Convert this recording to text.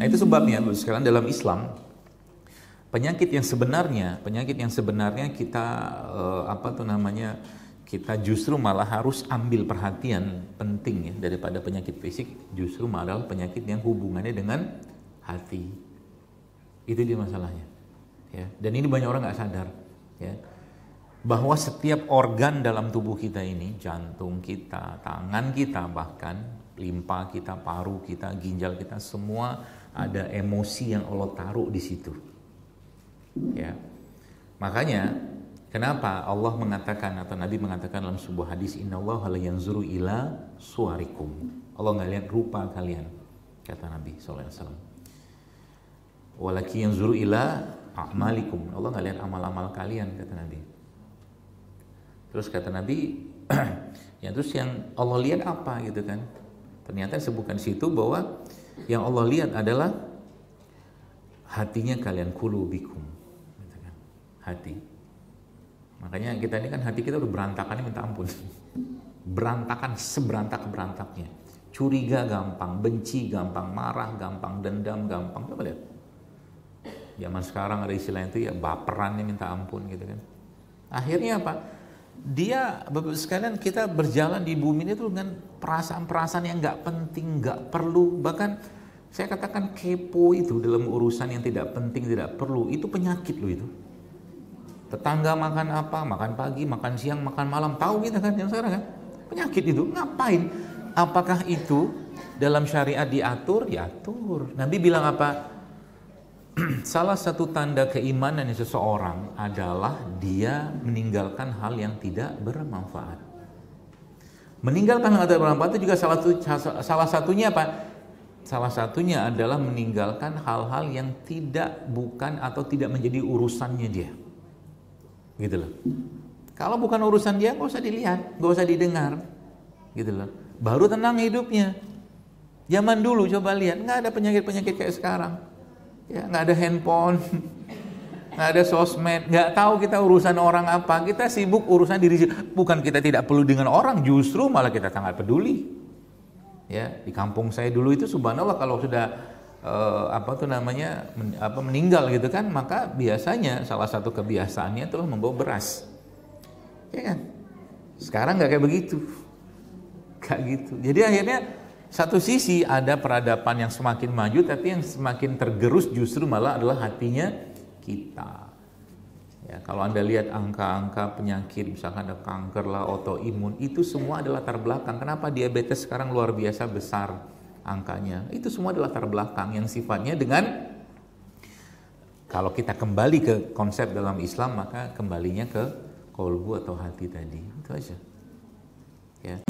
itu sebabnya sekarang dalam Islam penyakit yang sebenarnya kita kita justru malah harus ambil perhatian penting ya daripada penyakit fisik, justru malah penyakit yang hubungannya dengan hati. Itu dia masalahnya. Ya, dan ini banyak orang nggak sadar ya, bahwa setiap organ dalam tubuh kita ini, jantung kita, tangan kita, bahkan limpa kita, paru kita, ginjal kita, semua ada emosi yang Allah taruh di situ. Ya, makanya kenapa Allah mengatakan atau Nabi mengatakan dalam sebuah hadis, Innallaha la yanzuru ila suwarikum. Allah nggak lihat rupa kalian, kata Nabi SAW. Walaki yanzuru ila a'malikum. Allah nggak lihat amal-amal kalian, kata Nabi. Terus kata Nabi, ya terus yang Allah lihat apa gitu kan? Ternyata disebutkan situ bahwa yang Allah lihat adalah hatinya kalian, qulubikum, gitu kan? Hati. Makanya kita ini kan hati kita udah berantakan, minta ampun. Berantakan seberantak-berantaknya. Curiga gampang, benci gampang, marah gampang, dendam gampang. Coba lihat. Zaman sekarang ada istilah itu ya, baperannya minta ampun gitu kan. Akhirnya apa? Dia, Bapak sekalian, kita berjalan di bumi ini tuh dengan perasaan-perasaan yang nggak penting, nggak perlu. Bahkan saya katakan kepo itu dalam urusan yang tidak penting, tidak perlu. Itu penyakit loh itu. Tetangga makan apa, makan pagi, makan siang, makan malam, tahu kita kan yang sekarang kan? Penyakit itu, ngapain? Apakah itu dalam syariat diatur? Diatur. Nabi bilang apa? Salah satu tanda keimanan seseorang adalah dia meninggalkan hal yang tidak bermanfaat. Meninggalkan hal yang tidak bermanfaat itu juga salah satunya apa? Salah satunya adalah meninggalkan hal-hal yang bukan atau tidak menjadi urusannya dia. Gitu loh. Kalau bukan urusan dia, nggak usah dilihat, nggak usah didengar. Gitu loh. Baru tenang hidupnya. Zaman dulu coba lihat, nggak ada penyakit-penyakit kayak sekarang. Ya, nggak ada handphone, nggak ada sosmed, nggak tahu kita urusan orang apa. Kita sibuk urusan diri. Bukan kita tidak perlu dengan orang, justru malah kita sangat peduli. Ya, di kampung saya dulu itu subhanallah kalau sudah meninggal gitu kan, maka biasanya salah satu kebiasaannya itulah membawa beras. Ya kan? Sekarang nggak kayak begitu. Kayak gitu. Jadi akhirnya satu sisi ada peradaban yang semakin maju, tapi yang semakin tergerus justru malah adalah hatinya kita. Ya, kalau Anda lihat angka-angka penyakit, misalkan ada kanker lah, autoimun, itu semua adalah latar belakang. Kenapa diabetes sekarang luar biasa besar angkanya? Itu semua adalah latar belakang yang sifatnya dengan, kalau kita kembali ke konsep dalam Islam, maka kembalinya ke qalbu atau hati tadi. Itu aja. Ya.